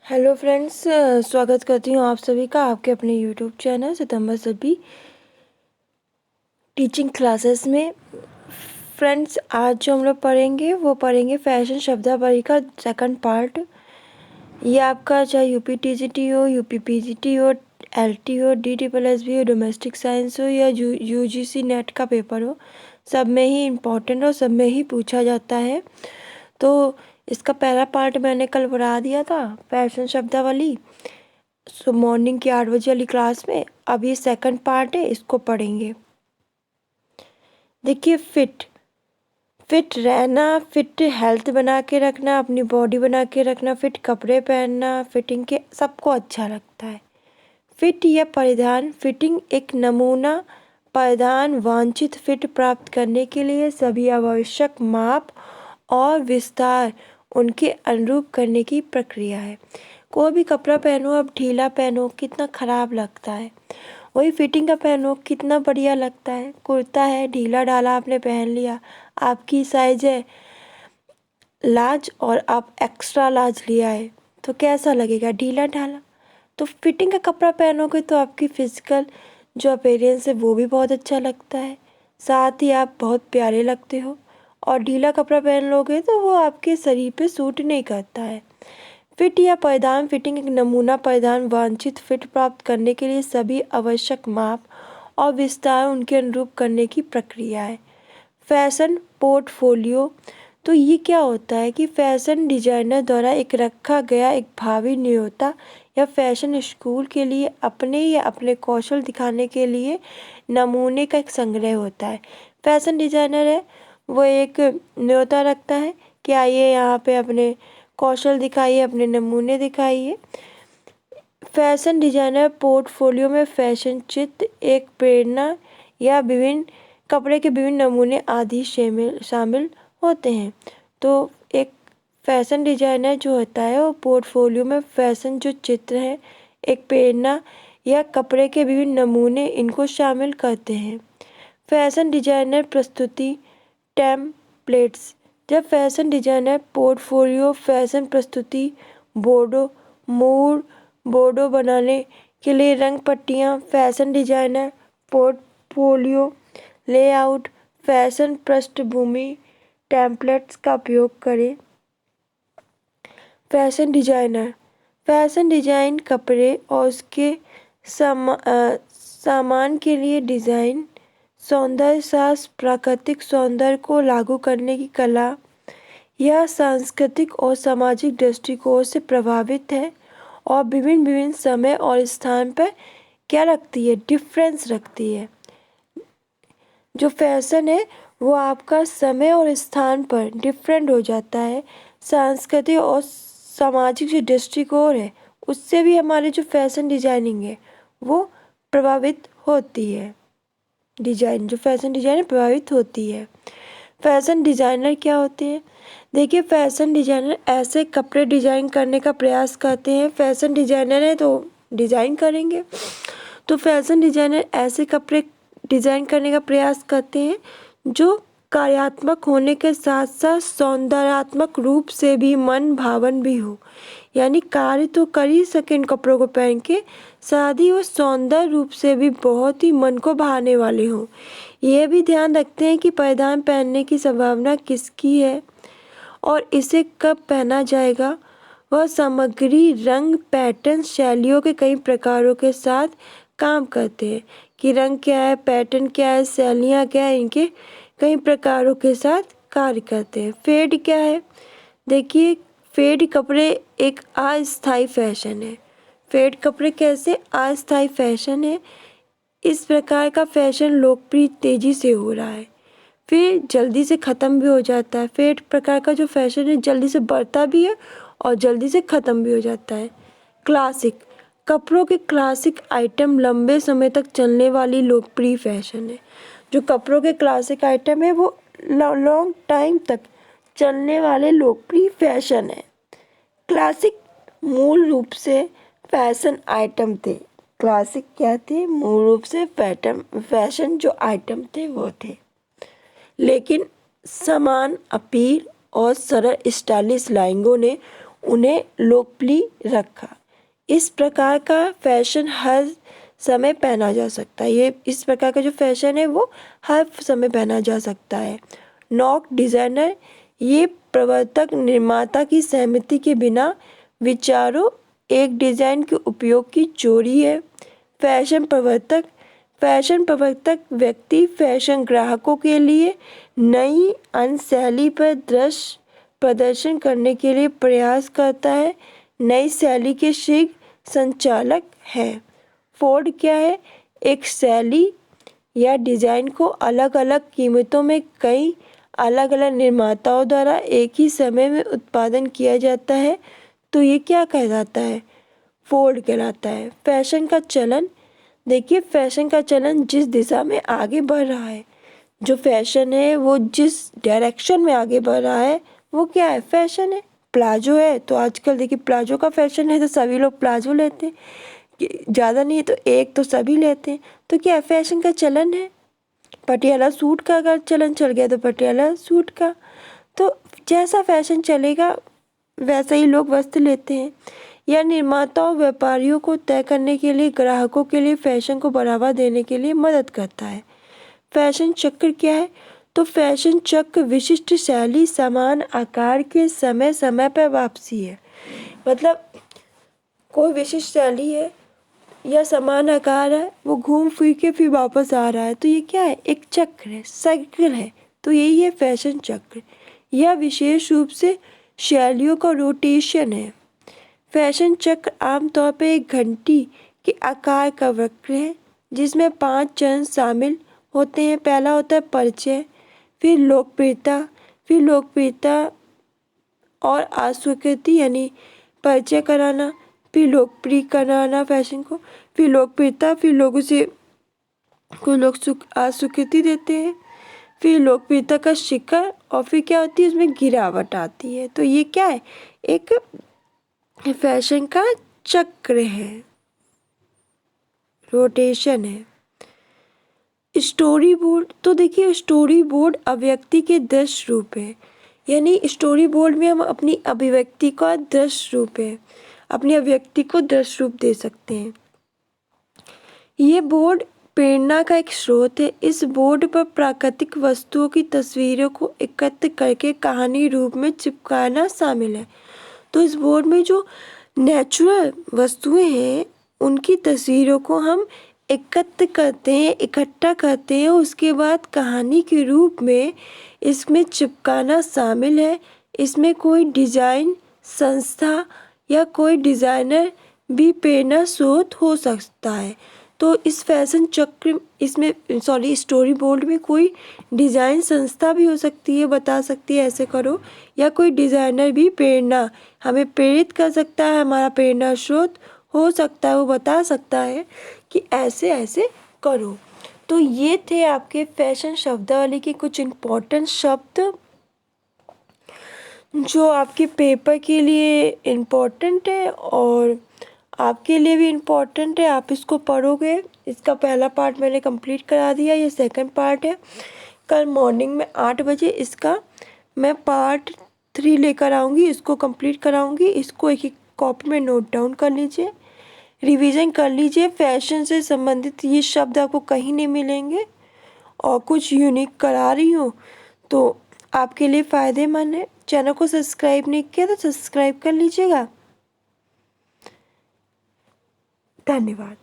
Hello friends, स्वागत करती हूँ आप सभी का आपके अपने यूट्यूब चैनल सितंबर सभी टीचिंग क्लासेस में। फ्रेंड्स, आज जो हम लोग पढ़ेंगे फैशन शब्दावली का सेकंड पार्ट। ये आपका चाहे यूपी टीजीटी हो, यूपी पीजीटी हो, एलटी हो, DSSB हो, डोमेस्टिक साइंस हो या यूजीसी नेट का पेपर हो, सब में ही इम्पोर्टेंट और सब में ही पूछा जाता है। तो इसका पहला पार्ट मैंने कल पढ़ा दिया था, फैशन शब्दावली, मॉर्निंग की 8 बजे वाली क्लास में। अब ये सेकंड पार्ट है, इसको पढ़ेंगे। देखिए, फिट रहना, फिट हेल्थ बना के रखना, अपनी बॉडी बना के रखना, फिट कपड़े पहनना, फिटिंग के सबको अच्छा लगता है। फिट या परिधान, फिटिंग एक नमूना परिधान वांछित फिट प्राप्त करने के लिए सभी आवश्यक माप और विस्तार उनके अनुरूप करने की प्रक्रिया है। कोई भी कपड़ा पहनो, अब ढीला पहनो कितना खराब लगता है, वही फिटिंग का पहनो कितना बढ़िया लगता है। कुर्ता है, ढीला ढाला आपने पहन लिया, आपकी साइज है लार्ज और आप एक्स्ट्रा लार्ज लिया है, तो कैसा लगेगा ढीला ढाला। तो फिटिंग का कपड़ा पहनोगे तो आपकी फिजिकल जो अपीयरेंस है वो भी बहुत अच्छा लगता है, साथ ही आप बहुत प्यारे लगते हो। और ढीला कपड़ा पहन लोगे तो वो आपके शरीर पे सूट नहीं करता है। फिट या परिधान, फिटिंग एक नमूना परिधान वांछित फिट प्राप्त करने के लिए सभी आवश्यक माप और विस्तार उनके अनुरूप करने की प्रक्रिया है। फैशन पोर्टफोलियो, तो ये क्या होता है कि फैशन डिजाइनर द्वारा एक रखा गया एक भावी न्योता या फैशन स्कूल के लिए अपने या अपने कौशल दिखाने के लिए नमूने का एक संग्रह होता है। फैशन डिजाइनर है वो एक न्योता रखता है कि आइए यहाँ पे अपने कौशल दिखाइए, अपने नमूने दिखाइए। फैशन डिजाइनर पोर्टफोलियो में फैशन चित्र, एक प्रेरणा या विभिन्न कपड़े के विभिन्न नमूने आदि शामिल होते हैं। तो एक फैशन डिजाइनर जो होता है वो पोर्टफोलियो में फैशन जो चित्र है, एक प्रेरणा या कपड़े के विभिन्न नमूने, इनको शामिल करते हैं। फैशन डिजाइनर प्रस्तुति टेम्पलेट्स, जब फैशन डिजाइनर पोर्टफोलियो फैशन प्रस्तुति बोर्डो बनाने के लिए रंग पट्टियाँ, fashion designer portfolio layout, fashion पृष्ठभूमि टेम्पलेट्स का उपयोग करें। फैशन डिजाइनर फैशन डिजाइन कपड़े और उसके सामान के लिए डिजाइन, सौंदर्य शास्त्र, प्राकृतिक सौंदर्य को लागू करने की कला यह सांस्कृतिक और सामाजिक दृष्टिकोण से प्रभावित है और विभिन्न समय और स्थान पर क्या रखती है, डिफरेंस रखती है। जो फैशन है वो आपका समय और स्थान पर डिफरेंट हो जाता है। सांस्कृतिक और सामाजिक जो दृष्टिकोण है उससे भी हमारी जो फैशन डिजाइनिंग है वो प्रभावित होती है। जो फैशन डिजाइन प्रभावित होती है। फैशन डिजाइनर क्या होते हैं? देखिए, फैशन डिजाइनर ऐसे कपड़े डिजाइन करने का प्रयास करते हैं। फैशन डिजाइनर है तो डिजाइन करेंगे, तो फैशन डिजाइनर ऐसे कपड़े डिजाइन करने का प्रयास करते हैं जो कार्यात्मक होने के साथ साथ सौंदर्यात्मक रूप से भी मन भावन भी हो। यानी कार्य तो कर ही सके इन कपड़ों को पहन के, साथ ही वो सौंदर्य रूप से भी बहुत ही मन को भाने वाले हों। यह भी ध्यान रखते हैं कि परिधान पहनने की संभावना किसकी है और इसे कब पहना जाएगा। वह सामग्री, रंग, पैटर्न, शैलियों के कई प्रकारों के साथ काम करते हैं कि रंग क्या है, पैटर्न क्या है, शैलियाँ क्या है, इनके कई प्रकारों के साथ कार्य करते हैं। फेड क्या है? देखिए, फेड कपड़े एक अस्थायी फैशन है। फेड कपड़े कैसे अस्थायी फैशन है? इस प्रकार का फैशन लोकप्रिय तेजी से हो रहा है, फिर जल्दी से ख़त्म भी हो जाता है। फेड प्रकार का जो फैशन है जल्दी से बढ़ता भी है और जल्दी से ख़त्म भी हो जाता है। क्लासिक कपड़ों के क्लासिक आइटम लंबे समय तक चलने वाली लोकप्रिय फैशन है। जो कपड़ों के क्लासिक आइटम है वो लॉन्ग टाइम तक चलने वाले लोकप्रिय फैशन है। क्लासिक मूल रूप से फैशन आइटम थे। क्लासिक क्या थे? मूल रूप से फैशन जो आइटम थे वो थे, लेकिन समान अपील और सरल स्टाइलिश लहंगों ने उन्हें लोकप्रिय रखा। इस प्रकार का फैशन हर समय पहना जा सकता है। ये इस प्रकार का जो फैशन है वो हर समय पहना जा सकता है। नॉक डिज़ाइनर ये प्रवर्तक निर्माता की सहमति के बिना विचारों एक डिज़ाइन के उपयोग की चोरी है। फैशन प्रवर्तक व्यक्ति फैशन ग्राहकों के लिए नई अन्य शैली पर दृश्य प्रदर्शन करने के लिए प्रयास करता है। नई शैली के शीघ्र संचालक है। फोर्ड क्या है? एक शैली या डिज़ाइन को अलग अलग कीमतों में कई अलग अलग निर्माताओं द्वारा एक ही समय में उत्पादन किया जाता है, तो ये क्या कहलाता है? फोर्ड कहलाता है। फैशन का चलन, देखिए फैशन का चलन जिस दिशा में आगे बढ़ रहा है, जो फैशन है वो जिस डायरेक्शन में आगे बढ़ रहा है वो क्या है? फैशन है। प्लाजो है तो आजकल देखिए प्लाजो का फैशन है तो सभी लोग प्लाजो लेते हैं, ज़्यादा नहीं तो एक तो सभी लेते हैं, तो क्या है? फैशन का चलन है। पटियाला सूट का अगर चलन चल गया तो पटियाला सूट का, तो जैसा फैशन चलेगा वैसा ही लोग वस्त्र लेते हैं। या निर्माताओं व्यापारियों को तय करने के लिए ग्राहकों के लिए फैशन को बढ़ावा देने के लिए मदद करता है। फैशन चक्र क्या है? तो फैशन चक्र विशिष्ट शैली समान आकार के समय समय पर वापसी है। मतलब कोई विशिष्ट शैली है या समान आकार है, वो घूम फिर के फिर वापस आ रहा है, तो ये क्या है? एक चक्र है, साइकिल है। तो यही है फैशन चक्र। यह विशेष रूप से शैलियों का रोटेशन है। फैशन चक्र आमतौर पर एक घंटी के आकार का वक्र है जिसमें 5 चरण शामिल होते हैं। पहला होता है परिचय, फिर लोकप्रियता और अस्वीकृति, यानी परिचय कराना, फिर लोकप्रिय कराना फैशन को, फिर लोकप्रियता, फिर लोगों से कोई लोग अस्वीकृति देते हैं, फिर लोकप्रियता का शिखर, और फिर क्या होती है? उसमें गिरावट आती है। तो ये क्या है? एक फैशन का चक्र है, रोटेशन है। स्टोरी बोर्ड, तो देखिए स्टोरी बोर्ड अभिव्यक्ति के दृश्य रूप है, यानी स्टोरी बोर्ड में हम अपनी अभिव्यक्ति का दृश्य रूप है, अपनी अभिव्यक्ति को दृश्य रूप दे सकते हैं। ये बोर्ड प्रेरणा का एक स्रोत है। इस बोर्ड पर प्राकृतिक वस्तुओं की तस्वीरों को एकत्र करके कहानी रूप में चिपकाना शामिल है। तो इस बोर्ड में जो नेचुरल वस्तुएं हैं उनकी तस्वीरों को हम एकत्र करते हैं, इकट्ठा करते हैं, उसके बाद कहानी के रूप में इसमें चिपकाना शामिल है। इसमें कोई डिज़ाइन संस्था या कोई डिज़ाइनर भी प्रेरणा स्रोत हो सकता है। तो इस फैशन चक्र स्टोरी बोर्ड में कोई डिज़ाइन संस्था भी हो सकती है, बता सकती है ऐसे करो, या कोई डिज़ाइनर भी प्रेरणा हमें प्रेरित कर सकता है, हमारा प्रेरणा स्रोत हो सकता है, वो बता सकता है कि ऐसे ऐसे करो। तो ये थे आपके फैशन शब्दावली के कुछ इम्पोर्टेंट शब्द जो आपके पेपर के लिए इम्पोर्टेंट है और आपके लिए भी इम्पोर्टेंट है। आप इसको पढ़ोगे। इसका पहला पार्ट मैंने कंप्लीट करा दिया, ये सेकंड पार्ट है। कल मॉर्निंग में 8 बजे इसका मैं पार्ट 3 लेकर आऊँगी, इसको कंप्लीट कराऊँगी। इसको एक एक कॉपी में नोट डाउन कर लीजिए, रिवीजन कर लीजिए। फैशन से संबंधित ये शब्द आपको कहीं नहीं मिलेंगे और कुछ यूनिक करा रही हूँ तो आपके लिए फ़ायदेमंद है। चैनल को सब्सक्राइब नहीं किया तो सब्सक्राइब कर लीजिएगा। धन्यवाद।